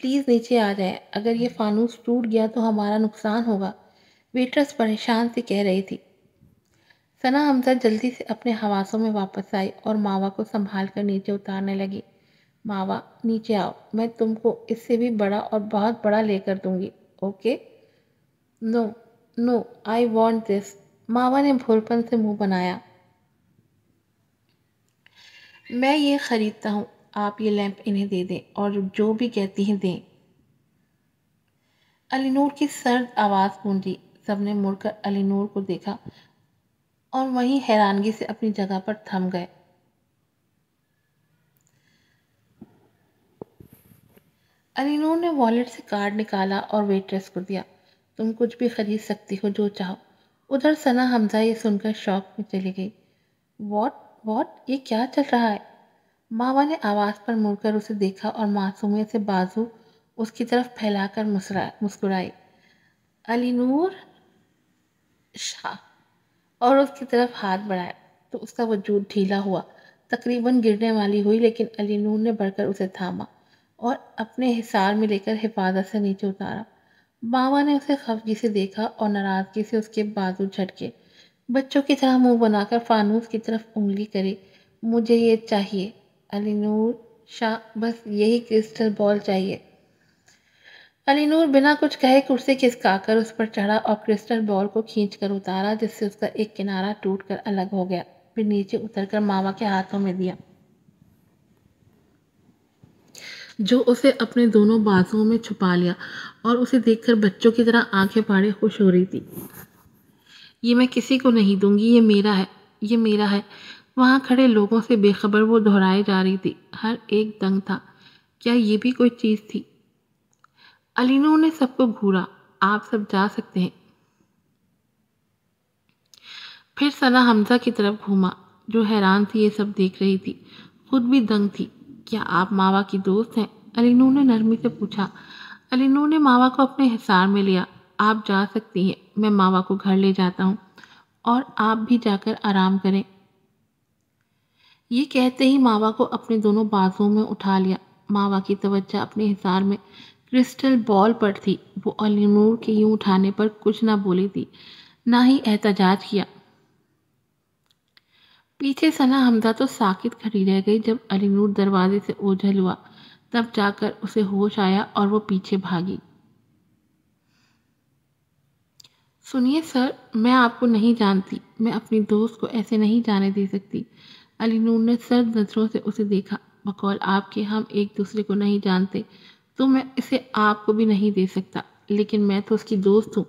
Please نیچے آ جائیں، اگر یہ فانوس ٹوٹ گیا تو ہمارا نقصان ہوگا، ویٹرس پریشان سے کہہ رہی تھی۔ ثنا حمزہ جلدی سے اپنے حواسوں میں واپس آئی اور ماوا کو سنبھال کر نیچے اتارنے لگی۔ ماوا نیچے آؤ، میں تم کو اس سے بھی بڑا اور بہت بڑا لے کر دوں گی، okay? Know know I want this, ماوا نے بھولپن سے منہ بنایا۔ میں یہ خریدتا ہوں، آپ یہ لیمپ انہیں دے دیں اور جو بھی کہتی ہیں دیں۔ علی نور کی سرد آواز گونجی، سب نے مڑ کر علی نور کو دیکھا اور وہیں حیرانگی سے اپنی جگہ پر تھم گئے۔ علی نور نے والیٹ سے کارڈ نکالا اور ویٹریس کو دیا۔ تم کچھ بھی خرید سکتی ہو جو چاہو۔ ادھر ثنا حمزہ یہ سن کر شوق میں چلی گئی۔ واٹ یہ کیا چل رہا ہے؟ ماوا نے آواز پر مڑ کر اسے دیکھا اور معصومیت سے بازو اس کی طرف پھیلا کر مسکرائی۔ علی نور شاہ، اور اس کی طرف ہاتھ بڑھایا تو اس کا وجود ڈھیلا ہوا، تقریباً گرنے والی ہوئی، لیکن علی نور نے بڑھ کر اسے تھاما اور اپنے حصار میں لے کر حفاظت سے نیچے اتارا۔ ماوا نے اسے خفگی سے دیکھا اور ناراضگی سے اس کے بازو جھٹکے، بچوں کی طرح منہ بنا کر فانوس کی طرف انگلی کرے۔ مجھے یہ چاہیے علی نور شاہ، بس یہی کرسٹل بال چاہیے۔ علی نور بنا کچھ کہے کرسی کھسکا کر اس پر چڑھا اور کرسٹل بال کو کھینچ کر اتارا، جس سے اس کا ایک کنارہ ٹوٹ کر الگ ہو گیا، پھر نیچے اتر کر ماوا کے ہاتھوں میں دیا، جو اسے اپنے دونوں بازوؤں میں چھپا لیا اور اسے دیکھ کر بچوں کی طرح آنکھیں پھاڑے خوش ہو رہی تھی۔ یہ میں کسی کو نہیں دوں گی، یہ میرا ہے، یہ میرا ہے۔ وہاں کھڑے لوگوں سے بے خبر وہ دہرائے جا رہی تھی، ہر ایک دنگ تھا۔ کیا یہ بھی کوئی چیز تھی؟ علی نور نے سب کو گھورا۔ آپ سب جا سکتے ہیں۔ پھر ثنا حمزہ کی طرف گھوما، جو حیران تھی یہ سب دیکھ رہی تھی، خود بھی دنگ تھی۔ کیا آپ ماوا کی دوست ہیں؟ علی نور نے نرمی سے پوچھا۔ علی نور نے ماوا کو اپنے حصار میں لیا۔ آپ جا سکتی ہیں، میں ماوا کو گھر لے جاتا ہوں اور آپ بھی جا کر آرام کریں۔ یہ کہتے ہی ماوا کو اپنے دونوں بازوؤں میں اٹھا لیا۔ ماوا کی توجہ اپنے حصار میں کرسٹل بال پر تھی۔ وہ علی نور کے یوں اٹھانے پر کچھ نہ بولی تھی، نہ ہی احتجاج کیا۔ پیچھے ثنا حمزہ تو ساکت کھڑی رہ گئی۔ جب علی نور دروازے سے اوجھل ہوا تب جا کر اسے ہوش آیا اور وہ پیچھے بھاگی۔ سنیے سر، میں آپ کو نہیں جانتی، میں اپنی دوست کو ایسے نہیں جانے دے سکتی۔ علی نور نے سرد نظروں سے اسے دیکھا۔ بقول آپ کے ہم ایک دوسرے کو نہیں جانتے تو میں اسے آپ کو بھی نہیں دے سکتا، لیکن میں تو اس کی دوست ہوں۔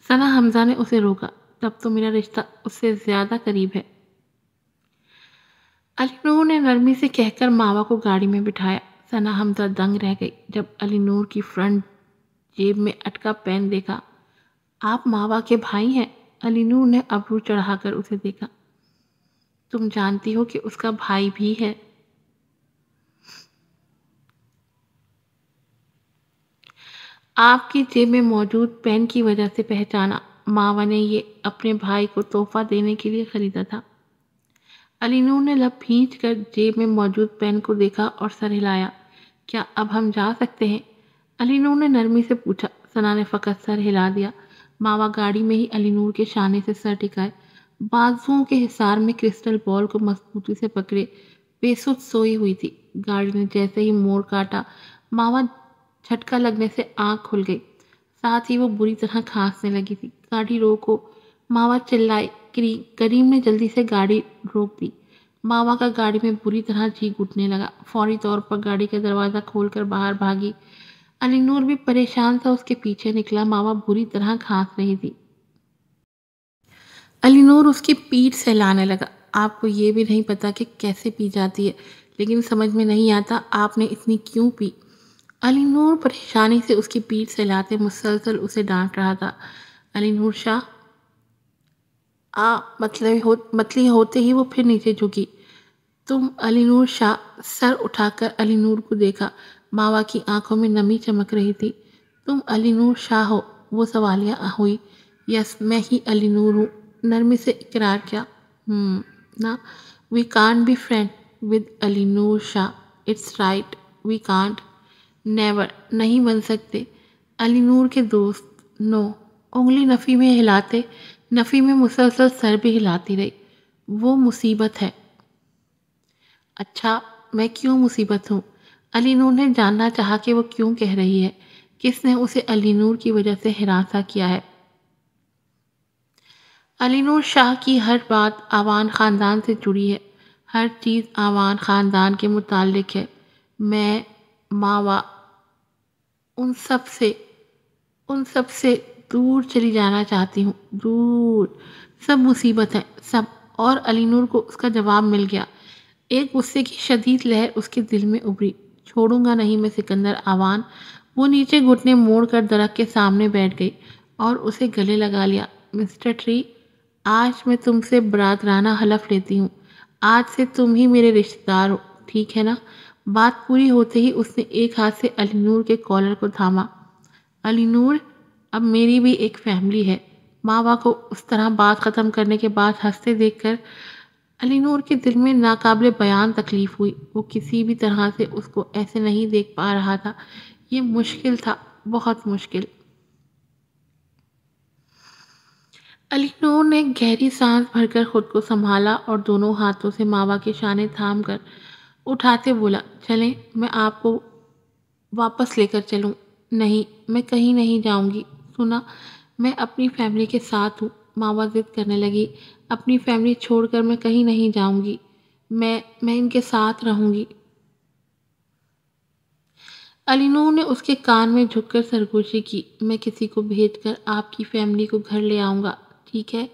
ثنا حمزہ نے اسے روکا۔ تب تو میرا رشتہ اس سے زیادہ قریب ہے۔ علی نور نے نرمی سے کہہ کر ماوا کو گاڑی میں بٹھایا۔ ثنا حمزہ دنگ رہ گئی جب علی نور کی فرنٹ جیب میں اٹکا پین دیکھا۔ آپ ماوا کے بھائی ہیں؟ علی نور نے ابرو چڑھا کر اسے دیکھا۔ تم جانتی ہو کہ اس کا بھائی بھی ہے؟ آپ کی جیب میں موجود پین کی وجہ سے پہچانا، ماوا نے یہ اپنے بھائی کو تحفہ دینے کے لیے خریدا تھا۔ علی نور نے لب بھینچ کر جیب میں موجود پین کو دیکھا اور سر ہلایا۔ کیا اب ہم جا سکتے ہیں؟ علی نور نے نرمی سے پوچھا۔ ثنا نے فقط سر ہلا دیا۔ ماوا گاڑی میں ہی علی نور کے شانے سے سر ٹکائے، بازوؤں کے حصار میں کرسٹل بال کو مضبوطی سے پکڑے بے سدھ سوئی ہوئی تھی۔ گاڑی نے جیسے ہی موڑ کاٹا، ماوا جھٹکا لگنے سے آنکھ کھل گئی، ساتھ ہی وہ بری طرح کھانسنے لگی تھی۔ گاڑی روکو، ماوا چلائی۔ کریم نے جلدی سے گاڑی روک دی۔ ماوا کا گاڑی میں بری طرح جی گھٹنے لگا، فوری طور پر گاڑی کا دروازہ کھول کر باہر بھاگی۔ علی نور بھی پریشان سا اس کے پیچھے نکلا۔ ماوا بری طرح کھانس رہی تھی۔ علی نور اس کی پیٹھ سہلانے لگا۔ آپ کو یہ بھی نہیں پتا کہ کیسے پی جاتی ہے، لیکن سمجھ میں نہیں آتا آپ نے اتنی کیوں پی؟ علی نور پریشانی سے اس کی پیٹھ سہلاتے مسلسل اسے ڈانٹ رہا تھا۔ علی نور شاہ متلی ہوتے ہی وہ پھر نیچے جھکی۔ تم علی نور شاہ، سر اٹھا کر علی نور کو دیکھا۔ ماوا کی آنکھوں میں نمی چمک رہی تھی۔ تم علی نور شاہ ہو؟ وہ سوالیہ ہوئی۔ یس، میں ہی علی نور ہوں، نرمی سے اقرار کیا۔ نا، we can't be friend with Ali Noor Shah, it's right, we can't. Never, نہیں بن سکتے۔ علی نور کے دوست، نو، انگلی نفی میں ہلاتے، نفی میں مسلسل سر بھی ہلاتی رہی۔ وہ مصیبت ہے۔ اچھا، میں کیوں مصیبت ہوں؟ علی نور نے جاننا چاہا کہ وہ کیوں کہہ رہی ہے، کس نے اسے علی نور کی وجہ سے ہراساں کیا ہے۔ علی نور شاہ کی ہر بات آوان خاندان سے جڑی ہے، ہر چیز آوان خاندان کے متعلق ہے۔ میں، ماوا، ان سب سے دور چلی جانا چاہتی ہوں، دور۔ سب مصیبت ہے، سب۔ اور علی نور کو اس کا جواب مل گیا۔ ایک غصے کی شدید لہر اس کے دل میں ابھری۔ چھوڑوں گا نہیں میں سکندر آوان۔ وہ نیچے گھٹنے موڑ کر درخت کے سامنے بیٹھ گئی اور اسے گلے لگا لیا۔ مسٹر ٹری، آج میں تم سے برادرانہ حلف لیتی ہوں، آج سے تم ہی میرے رشتہ دار ہو، ٹھیک ہے نا؟ بات پوری ہوتے ہی اس نے ایک ہاتھ سے علی نور کے کالر کو تھاما۔ علی نور، اب میری بھی ایک فیملی ہے۔ ماوا کو اس طرح بات ختم کرنے کے بعد ہنستے دیکھ کر علی نور کے دل میں ناقابل بیان تکلیف ہوئی۔ وہ کسی بھی طرح سے اس کو ایسے نہیں دیکھ پا رہا تھا۔ یہ مشکل تھا، بہت مشکل۔ علی نور نے گہری سانس بھر کر خود کو سنبھالا اور دونوں ہاتھوں سے ماوا کے شانے تھام کر اٹھاتے بولا، چلیں، میں آپ کو واپس لے کر چلوں؟ نہیں، میں کہیں نہیں جاؤں گی، سنا؟ میں اپنی فیملی کے ساتھ ہوں۔ ماوا ضد کرنے لگی، اپنی فیملی چھوڑ کر میں کہیں نہیں جاؤں گی، میں ان کے ساتھ رہوں گی۔ علی نور نے اس کے کان میں جھک کر سرگوشی کی، میں کسی کو بھیج کر آپ کی فیملی کو گھر لے آؤں گا، ٹھیک ہے؟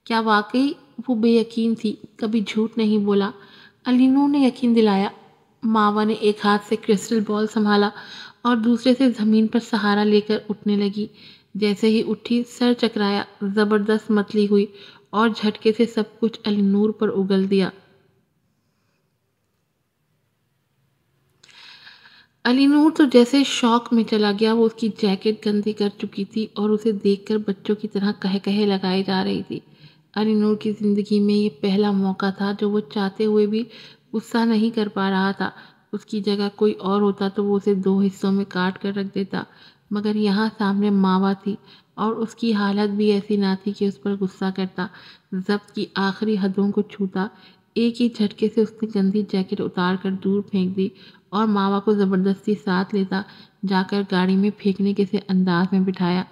کیا واقعی؟ وہ بے یقین تھی، کبھی جھوٹ نہیں بولا۔ علی نور نے یقین دلایا۔ ماوا نے ایک ہاتھ سے کرسٹل بال سنبھالا اور دوسرے سے زمین پر سہارا لے کر اٹھنے لگی۔ جیسے ہی اٹھی سر چکرایا، زبردست متلی ہوئی اور جھٹکے سے سب کچھ علی نور پر اگل دیا۔ علی نور تو جیسے شوق میں چلا گیا۔ وہ اس کی جیکٹ گندی کر چکی تھی اور اسے دیکھ کر بچوں کی طرح کہے لگائی جا رہی تھی۔ علی نور کی زندگی میں یہ پہلا موقع تھا جو وہ چاہتے ہوئے بھی غصہ نہیں کر پا رہا تھا۔ اس کی جگہ کوئی اور ہوتا تو وہ اسے دو حصوں میں کاٹ کر رکھ دیتا، مگر یہاں سامنے ماوا تھی اور اس کی حالت بھی ایسی نہ تھی کہ اس پر غصہ کرتا۔ ضبط کی آخری حدوں کو چھوتا، ایک ہی جھٹکے سے اس نے گندی جیکٹ اتار کر دور پھینک دی اور ماوا کو زبردستی ساتھ لیتا جا کر گاڑی میں پھینکنے کے سے انداز میں بٹھایا۔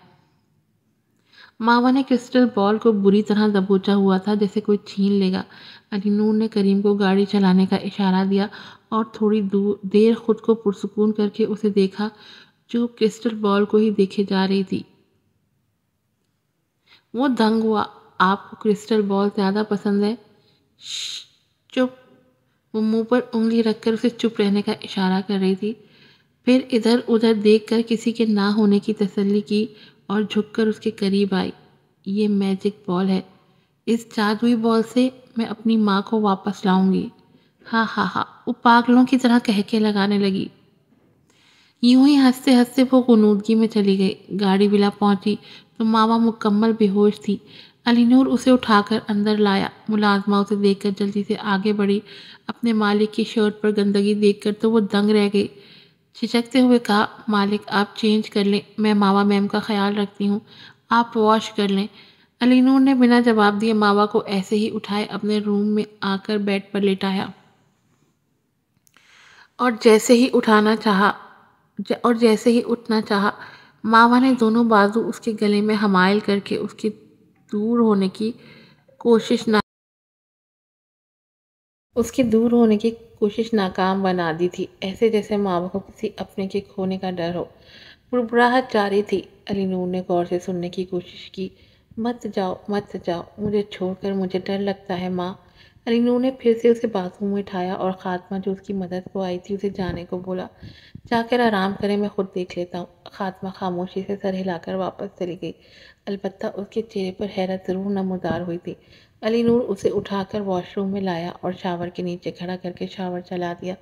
ماوا نے کرسٹل بال کو بری طرح دبوچا ہوا تھا، جیسے کوئی چھین لے گا۔ علی نور نے کریم کو گاڑی چلانے کا اشارہ دیا اور تھوڑی دیر خود کو پرسکون کر کے اسے دیکھا جو کرسٹل بال کو ہی دیکھے جا رہی تھی۔ وہ دنگ ہوا۔ آپ کو کرسٹل بال زیادہ پسند ہے؟ شش، چپ۔ وہ منہ پر انگلی رکھ کر اسے چپ رہنے کا اشارہ کر رہی تھی، پھر ادھر ادھر دیکھ کر کسی کے نہ ہونے کی تسلی کی اور جھک کر اس کے قریب آئی۔ یہ میجک بال ہے، اس جادوئی بال سے میں اپنی ماں کو واپس لاؤں گی۔ ہاں ہاں ہاں، وہ پاگلوں کی طرح کہکے لگانے لگی۔ یوں ہی ہنستے ہنستے وہ غنودگی میں چلی گئی۔ گاڑی بلا پہنچی تو ماوا مکمل بے ہوش تھی۔ علی نور اسے اٹھا کر اندر لایا۔ ملازمہ اسے دیکھ کر جلدی سے آگے بڑھی۔ اپنے مالک کی شرٹ پر گندگی دیکھ کر تو وہ دنگ رہ گئی۔ جھجکتے ہوئے کہا، مالک آپ چینج کر لیں، میں ماوا میم کا خیال رکھتی ہوں، آپ واش کر لیں۔ علی نور نے بنا جواب دیے ماوا کو ایسے ہی اٹھائے اپنے روم میں آ کر بیڈ پر لیٹایا اور جیسے ہی اٹھنا چاہا، ماوا نے دونوں بازو اس کے گلے میں حمائل کر کے اس کے دور ہونے کی کوشش ناکام بنا دی تھی، ایسے جیسے ماوا کو کسی اپنے کے کھونے کا ڈر ہو۔ بڑبڑاہٹ جاری تھی۔ علی نور نے غور سے سننے کی کوشش کی۔ مت جاؤ، مت جاؤ، مجھے چھوڑ کر، مجھے ڈر لگتا ہے ماں۔ علی نور نے پھر سے اسے بازو میں اٹھایا اور خاتمہ جو اس کی مدد کو آئی تھی اسے جانے کو بولا۔ جا کر آرام کریں، میں خود دیکھ لیتا ہوں۔ خاتمہ خاموشی سے سر ہلا کر واپس چلی گئی، البتہ اس کے چہرے پر حیرت ضرور نمودار ہوئی تھی۔ علی نور اسے اٹھا کر واش روم میں لایا اور شاور کے نیچے کھڑا کر کے شاور چلا دیا۔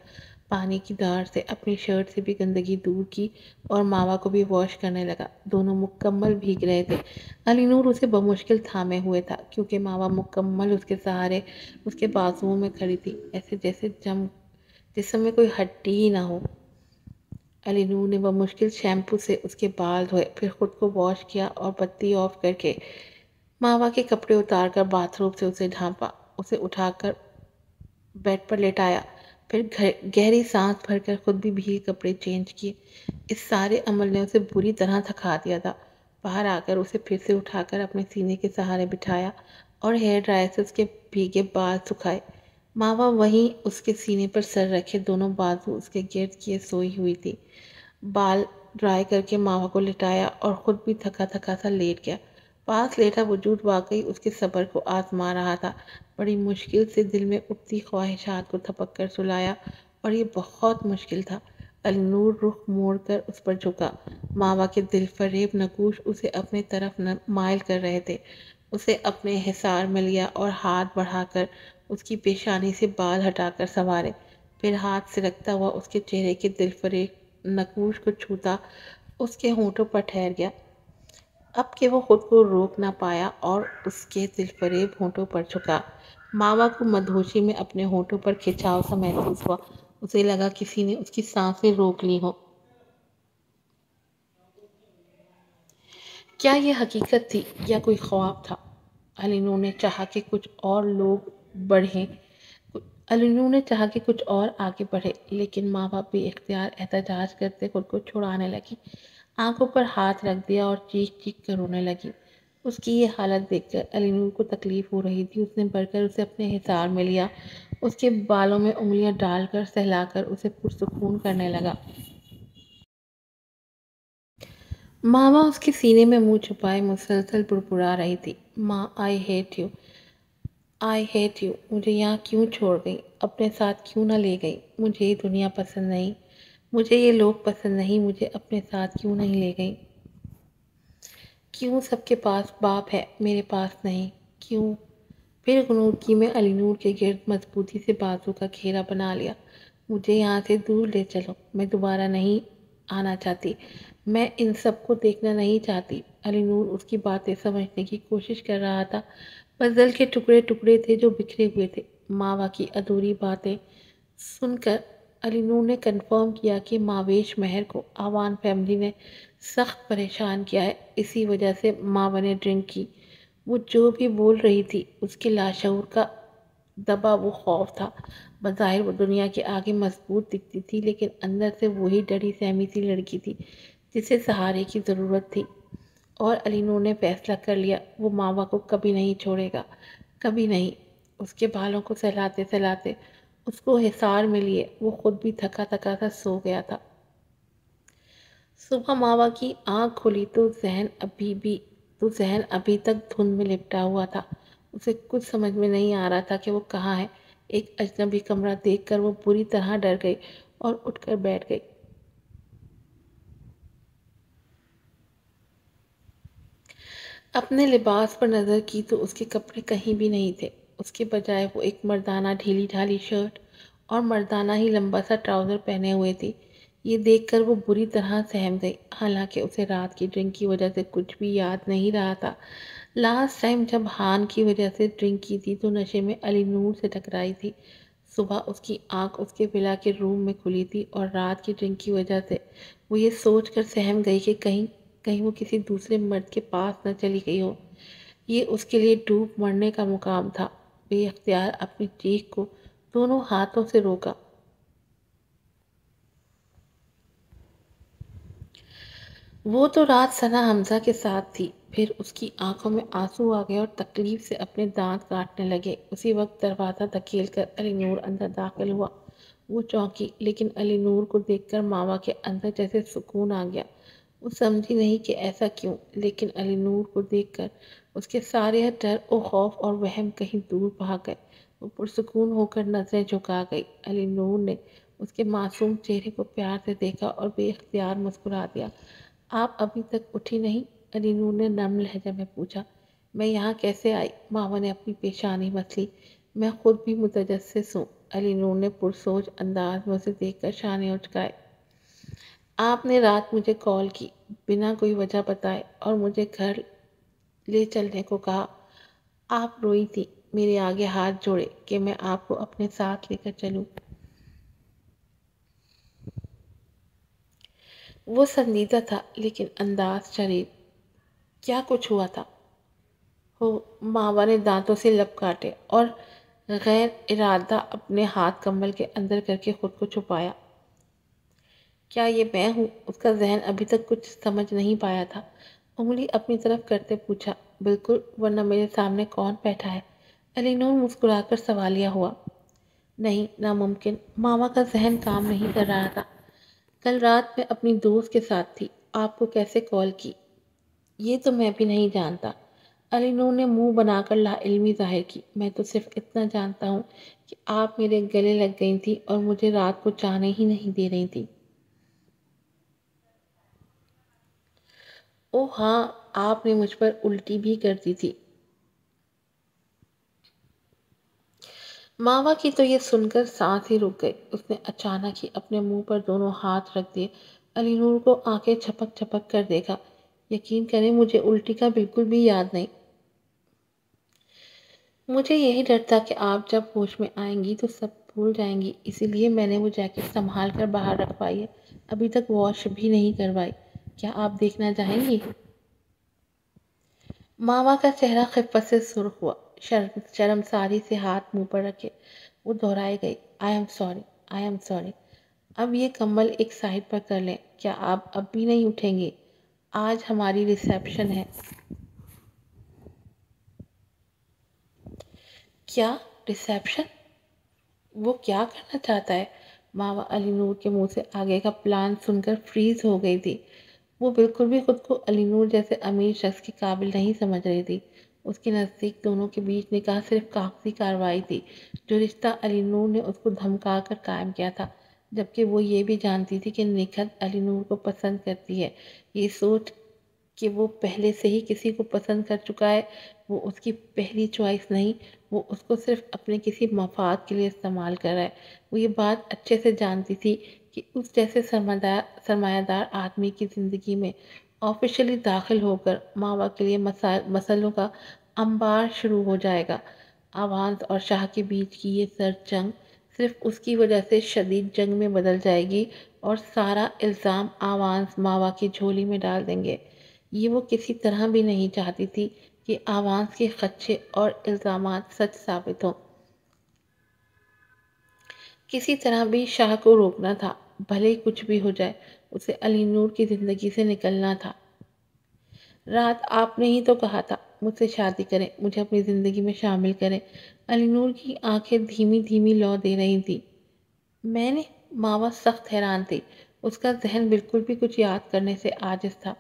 پانی کی دھار سے اپنی شرٹ سے بھی گندگی دور کی اور ماوا کو بھی واش کرنے لگا۔ دونوں مکمل بھیگ رہے تھے۔ علی نور اسے بمشکل تھامے ہوئے تھا کیونکہ ماوا مکمل اس کے سہارے اس کے بازوؤں میں کھڑی تھی، ایسے جیسے جسم میں کوئی ہڈی ہی نہ ہو۔ علی نور نے بمشکل شیمپو سے اس کے بال دھوئے، پھر خود کو واش کیا اور بتی آف کر کے ماوا کے کپڑے اتار کر باتھ روم سے اسے ڈھانپا، اسے اٹھا کر بیڈ پر لیٹایا، پھر گہری سانس بھر کر خود بھی بھیگے کپڑے چینج کیے۔ اس سارے عمل نے اسے بری طرح تھکا دیا تھا۔ باہر آ کر اسے پھر سے اٹھا کر اپنے سینے کے سہارے بٹھایا اور ہیئر ڈرائر سے اس کے بھیگے بال سکھائے۔ ماوا وہیں اس کے سینے پر سر رکھے دونوں بازو اس کے گرد کیے سوئی ہوئی تھی۔ بال ڈرائی کر کے ماوا کو لٹایا اور خود بھی تھکا تھکا سا لیٹ گیا۔ پاس لیٹا وجود واقعی اس کے صبر کو آزما رہا تھا۔ بڑی مشکل سے دل میں اٹھتی خواہشات کو تھپک کر سلایا اور یہ بہت مشکل تھا۔ علی نور رخ موڑ کر اس پر جھکا۔ ماوا کے دل فریب نقوش اسے اپنے طرف مائل کر رہے تھے۔ اسے اپنے حصار میں لیا اور ہاتھ بڑھا کر اس کی پیشانی سے بال ہٹا کر سنوارے، پھر ہاتھ سلکتا ہوا اس کے چہرے کے دل فریب نقوش کو چھوتا اس کے ہونٹوں پر ٹھہر گیا۔ اب کہ وہ خود کو روک نہ پایا اور اس کے دل فریب ہونٹوں پر جھکا، ماوا کو مدہوشی میں اپنے ہونٹوں پر کھچاؤ سا محسوس ہوا۔ اسے لگا کسی نے اس کی سانسیں روک لی ہوں۔ کیا یہ حقیقت تھی یا کوئی خواب تھا؟ علی نور نے چاہا کہ کچھ اور آگے بڑھے، لیکن ماوا بے اختیار احتجاج کرتے خود کو چھڑانے لگی، آنکھوں پر ہاتھ رکھ دیا اور چیخ چیخ کر رونے لگی۔ اس کی یہ حالت دیکھ کر علی نور کو تکلیف ہو رہی تھی۔ اس نے بڑھ کر اسے اپنے حصار میں لیا، اس کے بالوں میں انگلیاں ڈال کر سہلا کر اسے پرسکون کرنے لگا۔ ماما اس کے سینے میں منہ چھپائے مسلسل بڑبڑا رہی تھی، ماں I hate you, I hate you, مجھے یہاں کیوں چھوڑ گئی، اپنے ساتھ کیوں نہ لے گئی، مجھے یہ دنیا پسند نہیں، مجھے یہ لوگ پسند نہیں، مجھے اپنے ساتھ کیوں نہیں لے گئی، کیوں سب کے پاس باپ ہے میرے پاس نہیں، کیوں؟ پھر غنودگی میں علی نور کے گرد مضبوطی سے بازو کا گھیرا بنا لیا۔ مجھے یہاں سے دور لے چلو، میں دوبارہ نہیں آنا چاہتی، میں ان سب کو دیکھنا نہیں چاہتی۔ علی نور اس کی باتیں سمجھنے کی کوشش کر رہا تھا۔ پزل کے ٹکڑے ٹکڑے تھے جو بکھرے ہوئے تھے۔ ماوا کی ادھوری باتیں سن کر علی نور نے کنفرم کیا کہ ماویش مہر کو آوان فیملی نے سخت پریشان کیا ہے، اسی وجہ سے ماوا نے ڈرنک کی۔ وہ جو بھی بول رہی تھی اس کے لاشعور کا دبا وہ خوف تھا۔ بظاہر وہ دنیا کے آگے مضبوط دکھتی تھی، لیکن اندر سے وہی ڈری سہمی سی لڑکی تھی جسے سہارے کی ضرورت تھی۔ اور علی نور نے فیصلہ کر لیا، وہ ماوا کو کبھی نہیں چھوڑے گا، کبھی نہیں۔ اس کے بالوں کو سہلاتے سہلاتے اس کو حصار میں لیے وہ خود بھی تھکا تھکا سا سو گیا تھا۔ صبح ماوا کی آنکھ کھلی تو ذہن ابھی تک دھند میں لپٹا ہوا تھا۔ اسے کچھ سمجھ میں نہیں آ رہا تھا کہ وہ کہاں ہے۔ ایک اجنبی کمرہ دیکھ کر وہ بری طرح ڈر گئی اور اٹھ کر بیٹھ گئی۔ اپنے لباس پر نظر کی تو اس کے کپڑے کہیں بھی نہیں تھے۔ اس کے بجائے وہ ایک مردانہ ڈھیلی ڈھالی شرٹ اور مردانہ ہی لمبا سا ٹراؤزر پہنے ہوئے تھی۔ یہ دیکھ کر وہ بری طرح سہم گئی، حالانکہ اسے رات کی ڈرنک کی وجہ سے کچھ بھی یاد نہیں رہا تھا۔ لاسٹ ٹائم جب ہان کی وجہ سے ڈرنک کی تھی تو نشے میں علی نور سے ٹکرائی تھی۔ صبح اس کی آنکھ اس کے ولا کے روم میں کھلی تھی اور رات کی ڈرنک کی وجہ سے وہ یہ سوچ کر سہم گئی کہ کہیں وہ کسی دوسرے مرد کے پاس نہ چلی گئی ہو۔ یہ اس کے لیے ڈوب مرنے کا مقام تھا۔ بے اختیار اپنی چیخ کو دونوں ہاتھوں سے روکا۔ وہ تو رات ثنا حمزہ کے ساتھ تھی۔ پھر اس کی آنکھوں میں آنسو آ گئے اور تکلیف سے اپنے دانت کاٹنے لگے۔ اسی وقت دروازہ دھکیل کر علی نور اندر داخل ہوا۔ وہ چونکی، لیکن علی نور کو دیکھ کر ماوا کے اندر جیسے سکون آ گیا۔ وہ سمجھی نہیں کہ ایسا کیوں، لیکن علی نور کو دیکھ کر اس کے سارے ڈر و خوف اور وہم کہیں دور بھاگ گئے۔ وہ پرسکون ہو کر نظریں جھکا گئی۔ علی نور نے اس کے معصوم چہرے کو پیار سے دیکھا اور بے اختیار مسکرا دیا۔ آپ ابھی تک اٹھی نہیں؟ علی نور نے نرم لہجے میں پوچھا۔ میں یہاں کیسے آئی؟ ماوا نے اپنی پیشانی مچلی۔ میں خود بھی متجسس ہوں۔ علی نور نے پرسوچ انداز میں اسے دیکھ کر شانے اچکائے۔ آپ نے رات مجھے کال کی، بنا کوئی وجہ بتائے، اور مجھے گھر لے چلنے کو کہا۔ آپ روئی تھی، میرے آگے ہاتھ جوڑے کہ میں آپ کو اپنے ساتھ لے کر چلوں۔ وہ سنجیدہ تھا لیکن انداز شریف۔ کیا کچھ ہوا تھا؟ ہو ماوا نے دانتوں سے لب کاٹے اور غیر ارادہ اپنے ہاتھ کمبل کے اندر کر کے خود کو چھپایا۔ کیا یہ میں ہوں؟ اس کا ذہن ابھی تک کچھ سمجھ نہیں پایا تھا۔ انگلی اپنی طرف کرتے پوچھا، بالکل، ورنہ میرے سامنے کون بیٹھا ہے؟ علی نور مسکرا کر سوالیہ ہوا۔ نہیں، ناممکن۔ ماما کا ذہن کام نہیں کر رہا تھا۔ کل رات میں اپنی دوست کے ساتھ تھی۔ آپ کو کیسے کال کی؟ یہ تو میں بھی نہیں جانتا۔ علی نور نے منہ بنا کر لا علمی ظاہر کی۔ میں تو صرف اتنا جانتا ہوں کہ آپ میرے گلے لگ گئی تھی اور مجھے رات کو جانے ہی نہیں دے رہی تھی۔ اوہ ہاں، آپ نے مجھ پر الٹی بھی کر دی تھی۔ ماوا کی تو یہ سن کر سانس ہی رک گئی۔ اس نے اچانک ہی اپنے منہ پر دونوں ہاتھ رکھ دیے۔ علی نور کو آنکھیں چھپک چھپک کر دیکھا۔ یقین کریں مجھے الٹی کا بالکل بھی یاد نہیں۔ مجھے یہی ڈر تھا کہ آپ جب ہوش میں آئیں گی تو سب بھول جائیں گی، اسی لیے میں نے وہ جیکٹ سنبھال کر باہر رکھوائی ہے، ابھی تک واش بھی نہیں کروائی۔ کیا آپ دیکھنا چاہیں گی؟ ماما کا چہرہ خفت سے سرخ ہوا۔ شرمساری سے ہاتھ منہ پر رکھے وہ دہرائے گئی، I am sorry, I am sorry. اب یہ کمبل ایک سائڈ پر کر لیں۔ کیا آپ اب بھی نہیں اٹھیں گے؟ آج ہماری ریسیپشن ہے۔ کیا ریسیپشن؟ وہ کیا کرنا چاہتا ہے؟ ماوا علی نور کے منہ سے آگے کا پلان سن کر فریز ہو گئی تھی۔ وہ بالکل بھی خود کو علی نور جیسے امیر شخص کے قابل نہیں سمجھ رہی تھی۔ اس کے نزدیک دونوں کے بیچ نکاح صرف کاغذی کارروائی تھی، جو رشتہ علی نور نے اس کو دھمکا کر قائم کیا تھا، جبکہ وہ یہ بھی جانتی تھی کہ نکھت علی نور کو پسند کرتی ہے۔ یہ سوچ کہ وہ پہلے سے ہی کسی کو پسند کر چکا ہے، وہ اس کی پہلی چوائس نہیں، وہ اس کو صرف اپنے کسی مفاد کے لیے استعمال کر رہا ہے۔ وہ یہ بات اچھے سے جانتی تھی کہ اس جیسے سرمایہ دار آدمی کی زندگی میں آفیشلی داخل ہو کر ماوا کے لیے مسئلوں کا انبار شروع ہو جائے گا۔ آوانس اور شاہ کے بیچ کی یہ سرد جنگ صرف اس کی وجہ سے شدید جنگ میں بدل جائے گی اور سارا الزام آوانس ماوا کی جھولی میں ڈال دیں گے۔ یہ وہ کسی طرح بھی نہیں چاہتی تھی کہ آوانس کے خدشے اور الزامات سچ ثابت ہوں۔ کسی طرح بھی شاہ کو روکنا تھا، بھلے ہی کچھ بھی ہو جائے، اسے علی نور کی زندگی سے نکلنا تھا۔ رات آپ نے ہی تو کہا تھا مجھ سے شادی کریں، مجھے اپنی زندگی میں شامل کریں۔ علی نور کی آنکھیں دھیمی دھیمی لو دے رہی تھی۔ میں نے؟ ماوا سخت حیران تھی۔ اس کا ذہن بالکل بھی کچھ یاد کرنے سے عاجز تھا۔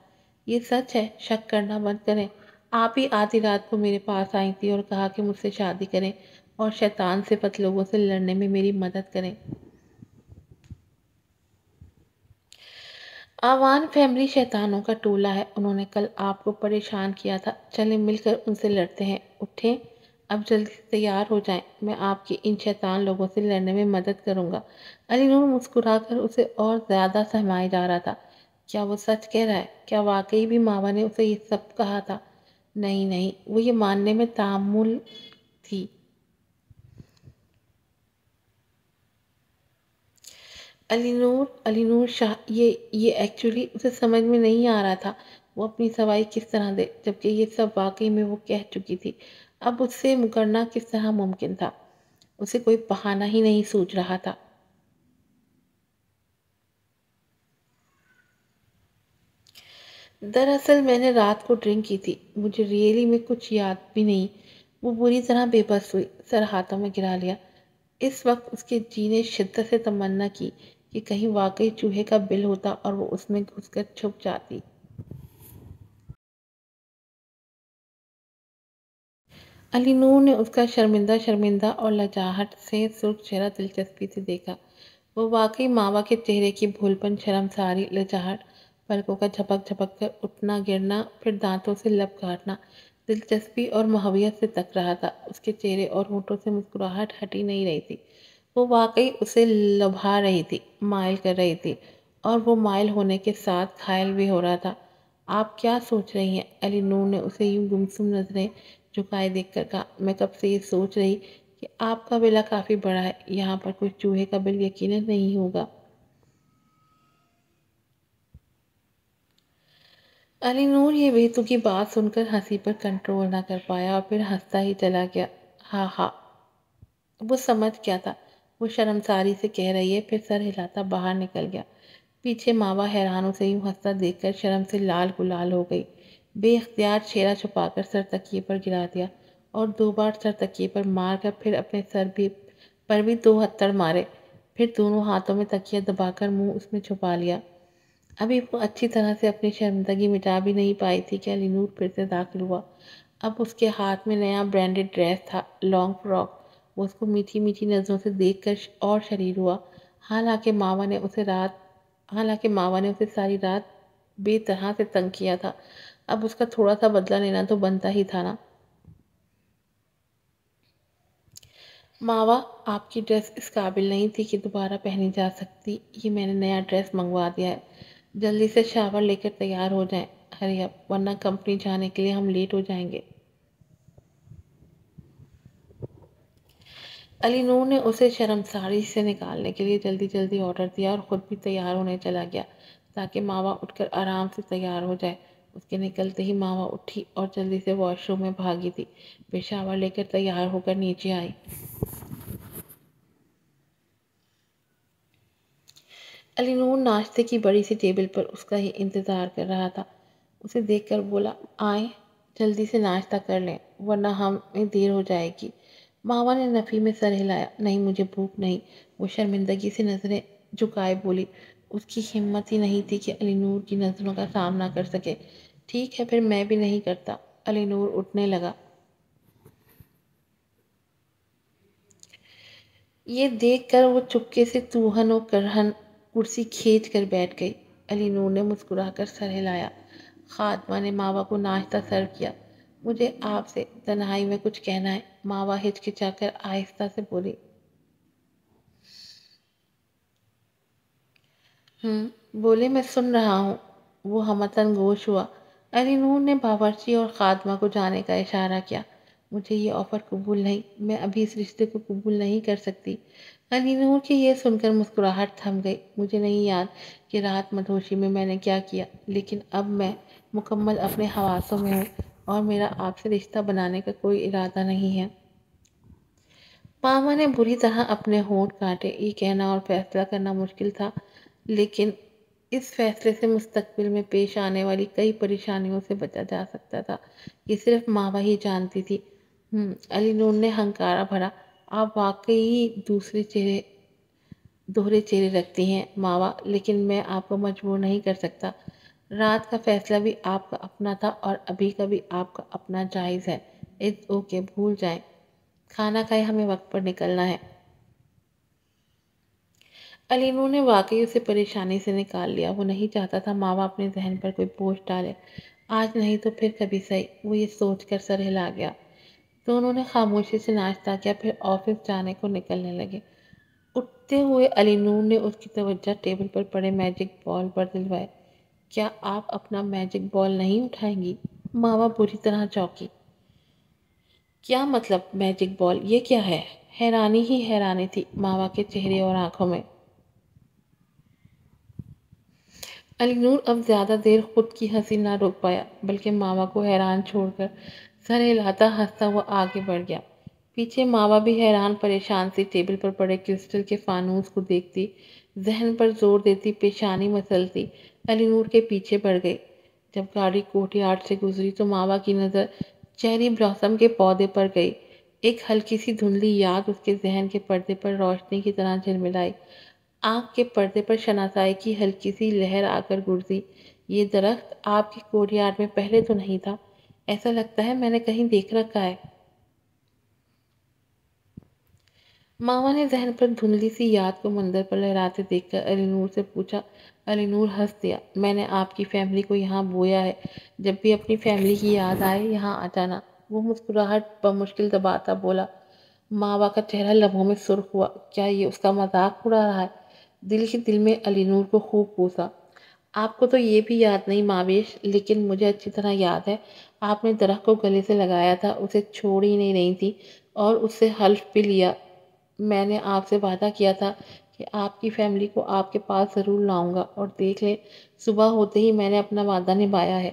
یہ سچ ہے، شک کرنا بند کریں۔ آپ ہی آدھی رات کو میرے پاس آئی تھی اور کہا کہ مجھ سے شادی کریں اور شیطان صفت لوگوں سے لڑنے میں میری مدد کریں۔ آوان فیملی شیطانوں کا ٹولہ ہے، انہوں نے کل آپ کو پریشان کیا تھا۔ چلیں مل کر ان سے لڑتے ہیں۔ اٹھیں، اب جلدی سے تیار ہو جائیں، میں آپ کی ان شیطان لوگوں سے لڑنے میں مدد کروں گا۔ علی نور مسکرا کر اسے اور زیادہ سہمائے جا رہا تھا۔ کیا وہ سچ کہہ رہا ہے؟ کیا واقعی بھی ماوا نے اسے یہ سب کہا تھا؟ نہیں نہیں، وہ یہ ماننے میں تعمل تھی۔ علی نور شاہ، یہ ایکچولی اسے سمجھ میں نہیں آ رہا تھا وہ اپنی سوائی کس طرح دے، جبکہ یہ سب واقعی میں وہ کہہ چکی تھی۔ اب اس سے مکرنا کس طرح ممکن تھا؟ اسے کوئی بہانہ ہی نہیں سوچ رہا تھا۔ دراصل میں نے رات کو ڈرنک کی تھی، مجھے ریئلی میں کچھ یاد بھی نہیں۔ وہ بری طرح بے بس ہوئی، سر ہاتھوں میں گرا لیا۔ اس وقت اس کے جی نے شدت سے تمنا کی کہ کہیں واقعی چوہے کا بل ہوتا اور وہ اس میں گھس کر چھپ جاتی۔ علی نور نے اس کا شرمندہ شرمندہ اور لجاہٹ سے سرخ چہرہ دلچسپی سے دیکھا۔ وہ واقعی ماوا کے چہرے کی بھولپن، شرمساری، لجاہٹ، پلکوں کا جھپک جھپک کر اٹھنا گرنا، پھر دانتوں سے لب کاٹنا، دلچسپی اور محویت سے تک رہا تھا۔ اس کے چہرے اور ہونٹوں سے مسکراہٹ ہٹی نہیں رہی تھی۔ وہ واقعی اسے لبھا رہی تھی، مائل کر رہی تھی، اور وہ مائل ہونے کے ساتھ گھائل بھی ہو رہا تھا۔ آپ کیا سوچ رہی ہیں؟ علی نور نے اسے یوں گمسم نظریں جھکائے دیکھ کر کہا، میں کب سے یہ سوچ رہی کہ آپ کا بلا کافی بڑا ہے، یہاں پر کوئی چوہے کا بل یقیناً نہیں ہوگا۔ علی نور یہ بیتو کی بات سن کر ہنسی پر کنٹرول نہ کر پایا اور پھر ہنستا ہی چلا گیا۔ ہاں ہاں، وہ سمجھ کیا تھا، وہ شرمساری سے کہہ رہی ہے، پھر سر ہلاتا باہر نکل گیا۔ پیچھے ماوا حیران اسے یوں ہنستا دیکھ کر شرم سے لال گلال ہو گئی۔ بے اختیار چہرہ چھپا کر سر تکیے پر گرا دیا اور 2 بار سر تکیے پر مار کر پھر اپنے سر پر بھی 2 ہتھڑ مارے، پھر دونوں ہاتھوں میں تکیہ دبا کر منہ اس میں چھپا لیا۔ ابھی وہ اچھی طرح سے اپنی شرمندگی مٹا بھی نہیں پائی تھی کہ علی نور پھر سے داخل ہوا۔ اب اس کے ہاتھ میں نیا برانڈڈ ڈریس تھا، لانگ فراک۔ وہ اس کو میٹھی میٹھی نظروں سے دیکھ کر اور شریر ہوا۔ حالانکہ ماوا نے اسے ساری رات بے طرح سے تنگ کیا تھا، اب اس کا تھوڑا سا بدلہ لینا تو بنتا ہی تھا نا۔ ماوا، آپ کی ڈریس اس قابل نہیں تھی کہ دوبارہ پہنی جا سکتی، یہ میں نے نیا ڈریس منگوا دیا ہے۔ جلدی سے شاور لے کر تیار ہو جائیں، ہری اپ، ورنہ کمپنی جانے کے لیے ہم لیٹ ہو جائیں گے۔ علی نور نے اسے شرمساری سے نکالنے کے لیے جلدی جلدی آرڈر دیا اور خود بھی تیار ہونے چلا گیا تاکہ ماوا اٹھ کر آرام سے تیار ہو جائے۔ اس کے نکلتے ہی ماوا اٹھی اور جلدی سے واش روم میں بھاگی تھی، پھر شاور لے کر تیار ہو کر نیچے آئی۔ علی نور ناشتے کی بڑی سی ٹیبل پر اس کا ہی انتظار کر رہا تھا۔ اسے دیکھ کر بولا، آئیں جلدی سے ناشتہ کر لیں ورنہ ہمیں دیر ہو جائے گی۔ ماوا نے نفی میں سر ہلایا، نہیں مجھے بھوک نہیں۔ وہ شرمندگی سے نظریں جھکائے بولی۔ اس کی ہمت ہی نہیں تھی کہ علی نور کی نظروں کا سامنا کر سکے۔ ٹھیک ہے پھر میں بھی نہیں کرتا۔ علی نور اٹھنے لگا۔ یہ دیکھ کر وہ چپکے سے توہن و کرہن کرسی کھینچ کر بیٹھ گئی۔ علی نور نے مسکرا کر سر ہلایا۔ خادمہ نے ماوا کو ناشتہ سرو کیا۔ مجھے آپ سے تنہائی میں کچھ کہنا ہے، ماوا ہچکچا کر آہستہ سے بولی۔ بولے میں سن رہا ہوں۔ وہ ہمتاً گوش ہوا۔ علی نور نے باورچی اور خادمہ کو جانے کا اشارہ کیا۔ مجھے یہ آفر قبول نہیں، میں ابھی اس رشتے کو قبول نہیں کر سکتی۔ علی نور کی یہ سن کر مسکراہٹ تھم گئی۔ مجھے نہیں یاد کہ رات مدہوشی میں میں نے کیا کیا، لیکن اب میں مکمل اپنے حواسوں میں ہوں اور میرا آپ سے رشتہ بنانے کا کوئی ارادہ نہیں ہے۔ ماما نے بری طرح اپنے ہونٹ کاٹے۔ یہ کہنا اور فیصلہ کرنا مشکل تھا، لیکن اس فیصلے سے مستقبل میں پیش آنے والی کئی پریشانیوں سے بچا جا سکتا تھا، یہ صرف ماوا ہی جانتی تھی۔ علی نور نے ہنکارا بھرا، آپ واقعی دوہرے چہرے رکھتی ہیں ماوا، لیکن میں آپ کو مجبور نہیں کر سکتا۔ رات کا فیصلہ بھی آپ کا اپنا تھا اور ابھی کا بھی آپ کا اپنا جائز ہے۔ اٹس اوکے، بھول جائیں، کھانا کھائے، ہمیں وقت پر نکلنا ہے۔ علی نور نے واقعی اسے پریشانی سے نکال لیا۔ وہ نہیں چاہتا تھا ماوا اپنے ذہن پر کوئی بوجھ ڈالے، آج نہیں تو پھر کبھی صحیح۔ وہ یہ سوچ کر سر ہلا گیا۔ دونوں نے خاموشی سے ناشتہ کیا، پھر آفس جانے کو نکلنے لگے۔ اٹھتے ہوئے علی نور نے اس کی توجہ ٹیبل پر پڑے میجک بال پر دلوائی۔ کیا آپ اپنا میجک بال نہیں اٹھائیں گی؟ ماوا بری طرح چونکی۔ کیا مطلب میجک بال؟ یہ کیا ہے؟ حیرانی ہی حیرانی تھی ماوا کے چہرے اور آنکھوں میں۔ علی نور اب زیادہ دیر خود کی ہنسی نہ روک پایا، بلکہ ماوا کو حیران چھوڑ کر سر ہلاتا ہنستا ہوا آگے بڑھ گیا۔ پیچھے ماوا بھی حیران پریشان سی ٹیبل پر پڑے کرسٹل کے فانوس کو دیکھتی، ذہن پر زور دیتی، پیشانی مسلتی علی نور کے پیچھے بڑھ گئی۔ جب گاڑی کورٹ یارڈ سے گزری تو ماوا کی نظر چیری بلاسم کے پودے پر گئی۔ ایک ہلکی سی دھندلی یاد اس کے ذہن کے پردے پر روشنی کی طرح جھلملائی۔ آنکھ کے پردے پر شناسائی کی ہلکی سی لہر آ کر گزری۔ یہ درخت آپ کے کورٹ یارڈ میں پہلے تو نہیں تھا، ایسا لگتا ہے میں نے کہیں دیکھ رکھا ہے۔ ماما نے ذہن پر دھندلی سی یاد کو منظر پر لہراتے دیکھ کر علی نور سے پوچھا۔ علی نور ہنس دیا۔ میں نے آپ کی فیملی کو یہاں بویا ہے، جب بھی اپنی فیملی کی یاد آئے یہاں آ جانا۔ وہ مسکراہٹ بمشکل دباتا بولا۔ ماوا کا چہرہ لبوں میں سرخ ہوا۔ کیا یہ اس کا مذاق اڑا رہا ہے؟ دل ہی دل میں علی نور کو خوب کوسا۔ آپ کو تو یہ بھی یاد نہیں ماویش، لیکن مجھے اچھی طرح یاد ہے آپ نے درخت کو گلے سے لگایا تھا، اسے چھوڑ ہی نہیں رہی تھی اور اس سے حلف بھی لیا۔ میں نے آپ سے وعدہ کیا تھا کہ آپ کی فیملی کو آپ کے پاس ضرور لاؤں گا، اور دیکھ لیں صبح ہوتے ہی میں نے اپنا وعدہ نبھایا ہے۔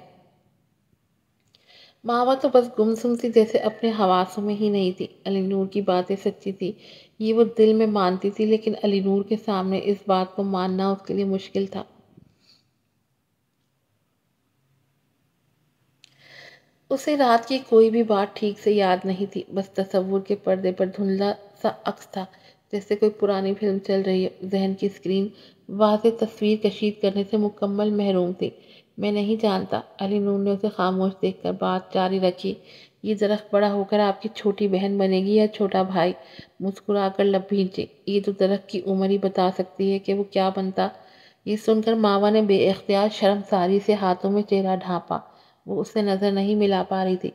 ماوا تو بس گمسم تھی، جیسے اپنے حواسوں میں ہی نہیں تھی۔ علی نور کی باتیں سچی تھی، یہ وہ دل میں مانتی تھی، لیکن علی نور کے سامنے اس بات کو ماننا اس کے لیے مشکل تھا۔ اسے رات کی کوئی بھی بات ٹھیک سے یاد نہیں تھی، بس تصور کے پردے پر دھندلا سا عکس تھا، جیسے کوئی پرانی فلم چل رہی ہے۔ ذہن کی اسکرین واضح تصویر کشید کرنے سے مکمل محروم تھی۔ میں نہیں جانتا، علی نور نے اسے خاموش دیکھ کر بات جاری رکھی، یہ درخت بڑا ہو کر آپ کی چھوٹی بہن بنے گی یا چھوٹا بھائی؟ مسکرا کر لب بھینچے، یہ تو درخت کی عمر ہی بتا سکتی ہے کہ وہ کیا بنتا۔ یہ سن کر ماوا نے بے اختیار شرمساری سے ہاتھوں میں چہرہ ڈھانپا، وہ اس سے نظر نہیں ملا پا رہی تھی۔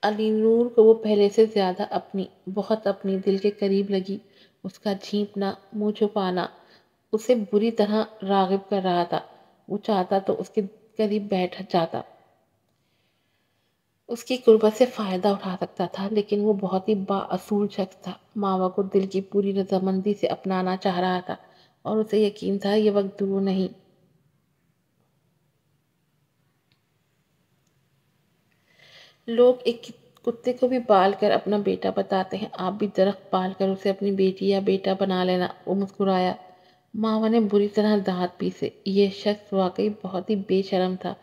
علی نور کو وہ پہلے سے زیادہ اپنی، بہت اپنی دل کے قریب لگی۔ اس کا جھینپنا، منہ چھپانا اسے بری طرح راغب کر رہا تھا۔ وہ چاہتا تو اس کے قریب بیٹھ جاتا، اس کی قربت سے فائدہ اٹھا سکتا تھا، لیکن وہ بہت ہی بااصول شخص تھا، ماوا کو دل کی پوری رضامندی سے اپنانا چاہ رہا تھا، اور اسے یقین تھا یہ وقت دور نہیں۔ لوگ ایک کتے کو بھی پال کر اپنا بیٹا بتاتے ہیں، آپ بھی درخت پال کر اسے اپنی بیٹی یا بیٹا بنا لینا۔ وہ مسکرایا۔ ماوا نے بری طرح دانت پیسے، یہ شخص واقعی بہت ہی بے شرم تھا۔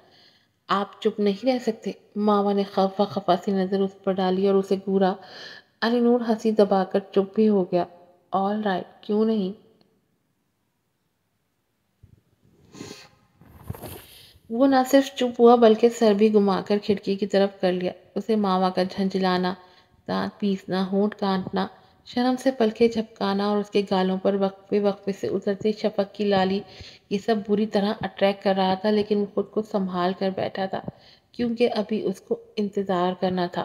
آپ چپ نہیں رہ سکتے؟ ماوا نے خفا خفا سی نظر اس پر ڈالی اور اسے گھورا۔ علی نور ہنسی دبا کر چپ بھی ہو گیا۔ آل رائٹ، کیوں نہیں؟ وہ نہ صرف چپ ہوا بلکہ سر بھی گھما کر کھڑکی کی طرف کر لیا۔ اسے ماوا کا جھنجھلانا، دانت پیسنا، ہونٹ کاٹنا، شرم سے پلکیں جھپکانا اور اس کے گالوں پر وقفے وقفے سے اترتی شفق کی لالی، یہ سب بری طرح اٹریکٹ کر رہا تھا، لیکن وہ خود کو سنبھال کر بیٹھا تھا، کیونکہ ابھی اس کو انتظار کرنا تھا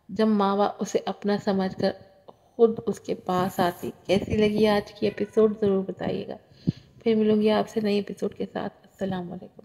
جب ماوا اسے اپنا سمجھ کر خود اس کے پاس آتی۔ کیسی لگی آج کی ایپیسوڈ ضرور بتائیے گا۔ پھر ملوں گی آپ سے نئی ایپیسوڈ کے ساتھ۔ السلام علیکم۔